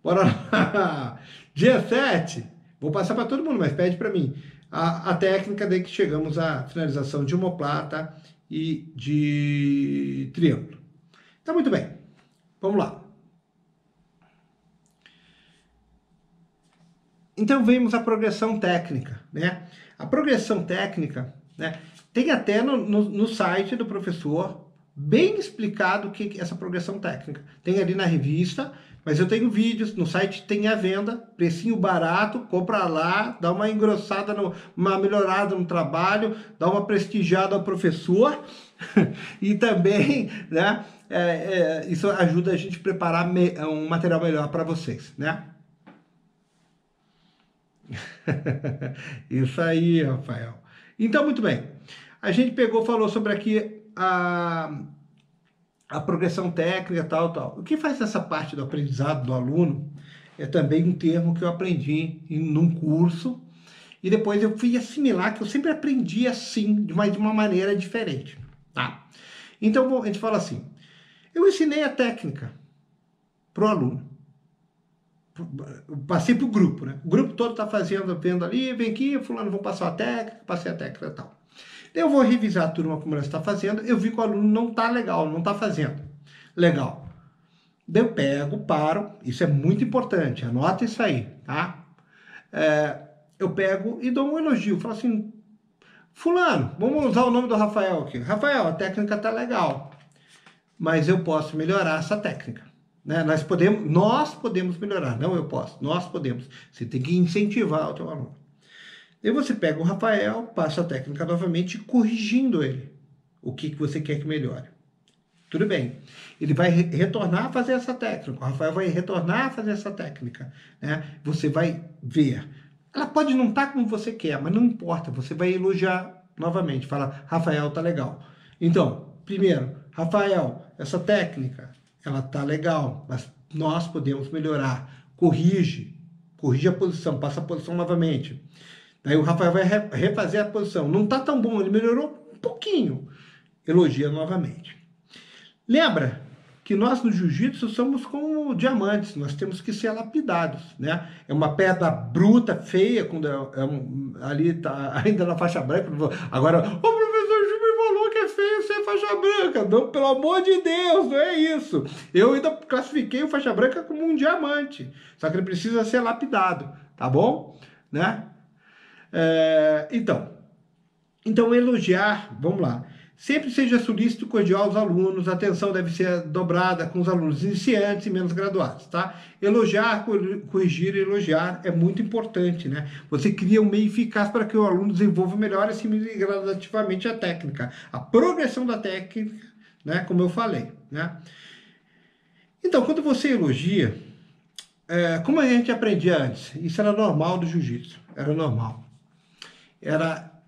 Bora lá. Dia 7. Vou passar para todo mundo, mas pede para mim. A técnica daí que chegamos à finalização de omoplata e de triângulo. Então, muito bem. Vamos lá. Então, vemos a progressão técnica, né? A progressão técnica, né? Tem até no site do professor bem explicado o que é essa progressão técnica. Tem ali na revista, mas eu tenho vídeos, no site tem a venda, precinho barato, compra lá, dá uma engrossada, uma melhorada no trabalho, dá uma prestigiada ao professor e também, né? Isso ajuda a gente a preparar um material melhor para vocês, né? Isso aí, Rafael. Então, muito bem. A gente falou sobre aqui a progressão técnica, tal. O que faz essa parte do aprendizado do aluno é também um termo que eu aprendi num curso e depois eu fui assimilar que eu sempre aprendi assim, de uma maneira diferente, tá? Então, a gente fala assim, eu ensinei a técnica para o aluno. Passei para o grupo, né? O grupo todo está vendo ali, vem aqui, fulano, vou passar a técnica, passei a técnica e tal. Eu vou revisar a turma como ela está fazendo, eu vi que o aluno não está legal, não está fazendo legal. Daí eu pego, paro, isso é muito importante, anota isso aí, tá? Eu pego e dou um elogio, falo assim, fulano, vamos usar o nome do Rafael aqui. Rafael, a técnica está legal, mas eu posso melhorar essa técnica. Né? Nós podemos melhorar, não eu posso, nós podemos. Você tem que incentivar o teu aluno. Aí você pega o Rafael, passa a técnica novamente, corrigindo ele. O que você quer que melhore. Tudo bem. Ele vai retornar a fazer essa técnica. O Rafael vai retornar a fazer essa técnica. Né? Você vai ver. Ela pode não estar como você quer, mas não importa. Você vai elogiar novamente. Fala, Rafael, tá legal. Então, primeiro, Rafael, essa técnica, ela tá legal, mas nós podemos melhorar. Corrige a posição, passa a posição novamente. Daí o Rafael vai refazer a posição. Não está tão bom, ele melhorou um pouquinho. Elogia novamente. Lembra que nós no jiu-jitsu somos como diamantes, nós temos que ser lapidados, né? É uma pedra bruta, feia, quando ali está ainda na faixa branca. Agora, o professor Gil me falou que é feio ser faixa branca. Não, pelo amor de Deus, não é isso. Eu ainda classifiquei o faixa branca como um diamante, só que ele precisa ser lapidado, tá bom? Né? Então elogiar, vamos lá, sempre seja solícito e cordial aos alunos, a atenção deve ser dobrada com os alunos iniciantes e menos graduados, tá? Elogiar, corrigir e elogiar é muito importante, né? Você cria um meio eficaz para que o aluno desenvolva melhor e assimile gradativamente a técnica, a progressão da técnica, né? Como eu falei, né? Então, quando você elogia, como a gente aprendia antes, isso era normal do jiu-jitsu, era normal.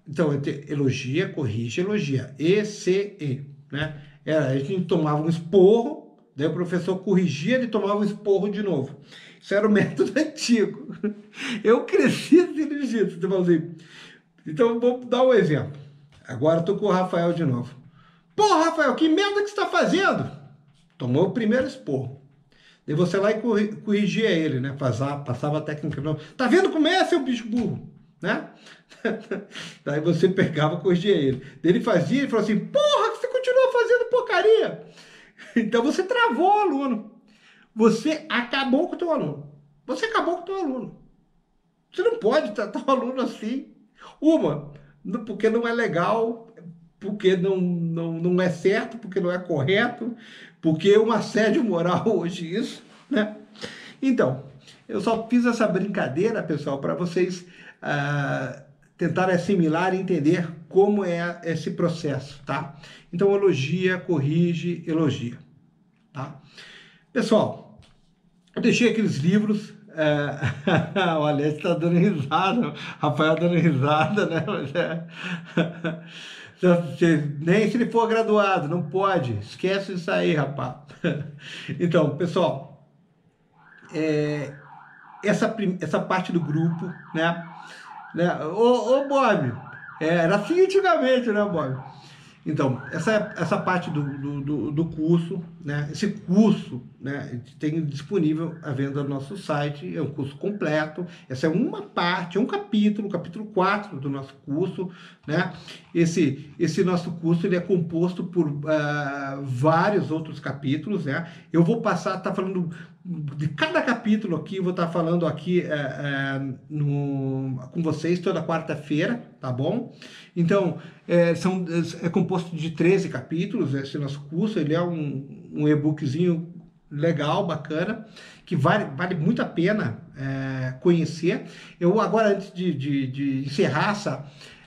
Então, elogia, corrige, elogia. E, né? A gente tomava um esporro, daí o professor corrigia, ele tomava um esporro de novo. Isso era o método antigo. Eu cresci assim no jiu-jitsu. Então, vou dar um exemplo. Agora estou com o Rafael de novo. Pô, Rafael, que merda que você está fazendo? Tomou o primeiro esporro. Daí você lá e corrigia ele, né? Passava a técnica. Não. Tá vendo como é, seu bicho burro? Né? Daí você pegava e corrigia ele. Daí ele fazia e falou assim, porra, você continua fazendo porcaria. Então você travou o aluno. Você acabou com o teu aluno. Você acabou com o teu aluno. Você não pode tratar o aluno assim. Porque não é legal, porque não é certo, porque não é correto, porque é um assédio moral hoje isso, né? Então, eu só fiz essa brincadeira, pessoal, para vocês tentarem assimilar e entender como é esse processo, tá? Então, elogia, corrige, elogia, tá? Pessoal, eu deixei aqueles livros. O Alex está dando risada, o Rafael dando risada, né? Nem se ele for graduado, não pode, esquece isso aí, rapaz. Então, pessoal, essa parte do grupo, né? Bob, era assim antigamente, né, Bob? Então, essa parte do curso, né? Esse curso, né? Tem disponível à venda no nosso site, é um curso completo. Essa é uma parte, é um capítulo 4 do nosso curso, né? Esse nosso curso ele é composto por vários outros capítulos, né? Eu vou tá falando de cada capítulo aqui, vou estar falando aqui com vocês toda quarta-feira, tá bom? Então, é composto de 13 capítulos, esse nosso curso, ele é um e-bookzinho legal, bacana, que vale muito a pena conhecer. Eu agora, antes de encerrar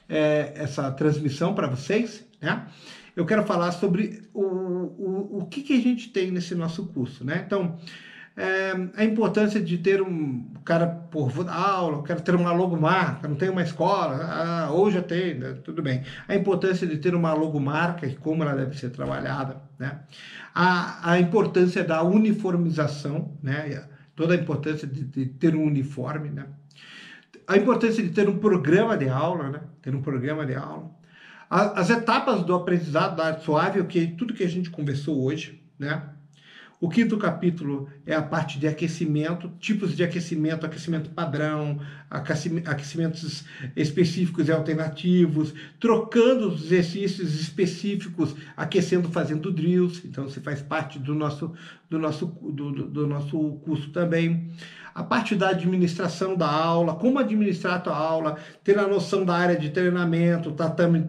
essa transmissão para vocês, né? Eu quero falar sobre o que a gente tem nesse nosso curso, né? Então, a importância de ter vou dar aula, eu quero ter uma logomarca, não tenho uma escola, ou já tem, né? Tudo bem. A importância de ter uma logomarca e como ela deve ser trabalhada, né? A importância da uniformização, né? Toda a importância de ter um uniforme, né? A importância de ter um programa de aula, né? Ter um programa de aula. As etapas do aprendizado da arte suave, tudo que a gente conversou hoje, né? O 5º capítulo é a parte de aquecimento, tipos de aquecimento, aquecimento padrão, aquecimentos específicos e alternativos, trocando os exercícios específicos, aquecendo, fazendo drills. Então, você faz parte do nosso curso também. A parte da administração da aula, como administrar a tua aula, ter a noção da área de treinamento, o tamanho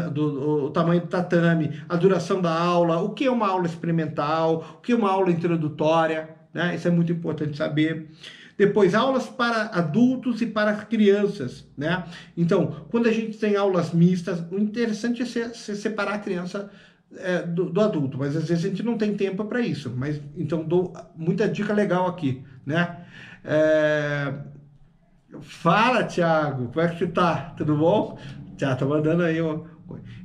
do tatame, a duração da aula, o que é uma aula experimental, o que é uma aula introdutória, né? Isso é muito importante saber. Depois, aulas para adultos e para crianças, né? Então, quando a gente tem aulas mistas, o interessante é separar a criança do adulto, mas às vezes a gente não tem tempo para isso. Mas então dou muita dica legal aqui, né? Fala, Thiago, como é que você tá? Tudo bom? Já tá mandando aí.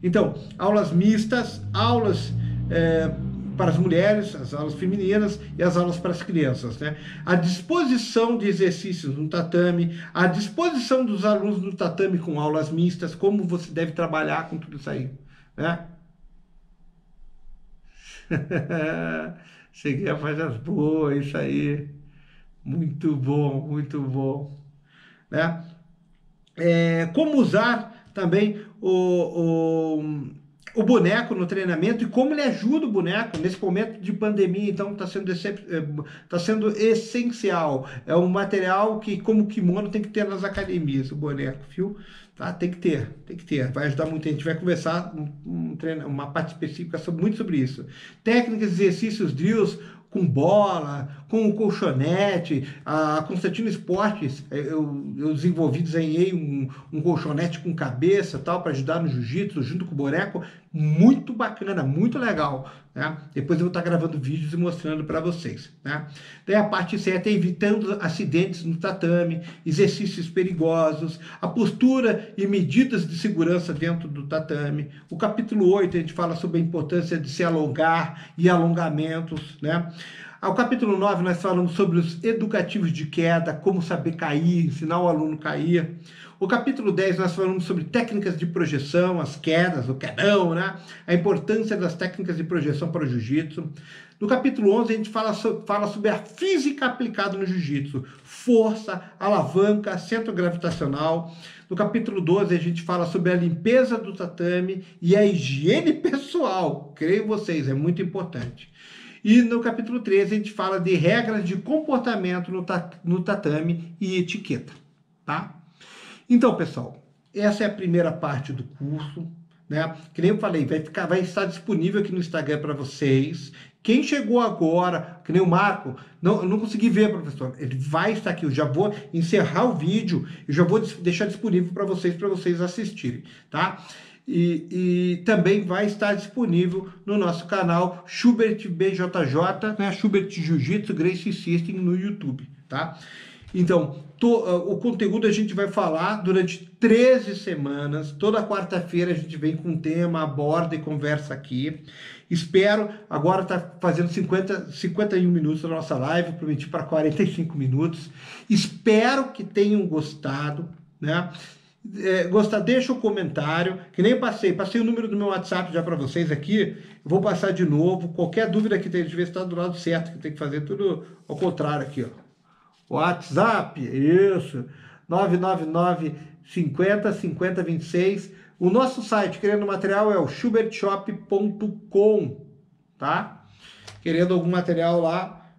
Então, aulas mistas, aulas para as mulheres, as aulas femininas e as aulas para as crianças, né? A disposição de exercícios no tatame, a disposição dos alunos no tatame com aulas mistas, como você deve trabalhar com tudo isso aí, né? Cheguei a fazer as boas, isso aí. Muito bom, muito bom. Né? Como usar também o boneco no treinamento e como ele ajuda o boneco nesse momento de pandemia. Então está sendo essencial. É um material que, como kimono, tem que ter nas academias, o boneco, viu? Tá? Tem que ter. Vai ajudar muito. A gente vai conversar uma parte específica muito sobre isso. Técnicas, exercícios, drills com bola, com colchonete. A Constantino Esportes, eu desenvolvi, desenhei um colchonete com cabeça tal para ajudar no jiu-jitsu junto com o boneco. Muito bacana, muito legal, né? Depois eu vou estar gravando vídeos e mostrando para vocês, né? Daí a parte 7 é evitando acidentes no tatame, exercícios perigosos, a postura e medidas de segurança dentro do tatame. O capítulo 8 a gente fala sobre a importância de se alongar e alongamentos, né? Ao capítulo 9, nós falamos sobre os educativos de queda, como saber cair, ensinar o aluno a cair. O capítulo 10, nós falamos sobre técnicas de projeção, as quedas, o quedão, né? A importância das técnicas de projeção para o jiu-jitsu. No capítulo 11, a gente fala sobre a física aplicada no jiu-jitsu, força, alavanca, centro gravitacional. No capítulo 12, a gente fala sobre a limpeza do tatame e a higiene pessoal. Creio em vocês, é muito importante. E no capítulo 13, a gente fala de regras de comportamento no tatame e etiqueta, tá? Então, pessoal, essa é a primeira parte do curso, né? Que nem eu falei, vai estar disponível aqui no Instagram para vocês. Quem chegou agora, que nem o Marco, não consegui ver, professor, ele vai estar aqui. Eu já vou encerrar o vídeo e já vou deixar disponível para vocês assistirem, tá? E também vai estar disponível no nosso canal Schubert BJJ, né? Schubert Jiu-Jitsu Gracie System no YouTube, tá? Então, o conteúdo a gente vai falar durante 13 semanas. Toda quarta-feira a gente vem com um tema, aborda e conversa aqui. Espero, agora tá fazendo 51 minutos da nossa live, prometi para 45 minutos. Espero que tenham gostado, né? Deixa o comentário, que nem passei o número do meu WhatsApp já para vocês aqui, eu vou passar de novo. Qualquer dúvida que tenha, de ver se está do lado certo, que tem que fazer tudo ao contrário aqui, ó. WhatsApp, isso, 999 50 50 26. O nosso site, querendo material, é o schubertshop.com, tá? Querendo algum material lá,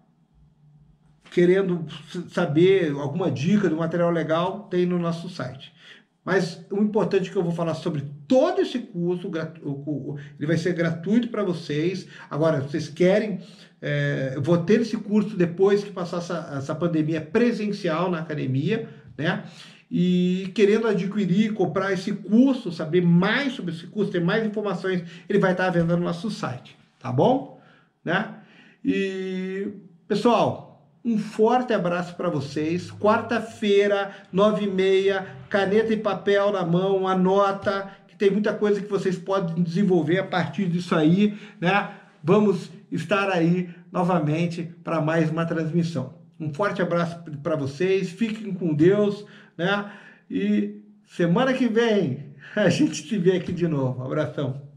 querendo saber alguma dica de um material legal, tem no nosso site. Mas o importante é que eu vou falar sobre todo esse curso, ele vai ser gratuito para vocês. Agora, vocês querem, eu vou ter esse curso depois que passar essa pandemia presencial na academia, né? E querendo adquirir, comprar esse curso, saber mais sobre esse curso, ter mais informações, ele vai estar à venda no nosso site, tá bom? Né? E, pessoal, um forte abraço para vocês. Quarta-feira, 9h30, caneta e papel na mão, anota, que tem muita coisa que vocês podem desenvolver a partir disso aí, né? Vamos estar aí novamente para mais uma transmissão. Um forte abraço para vocês, fiquem com Deus, né? E semana que vem a gente se vê aqui de novo. Abração.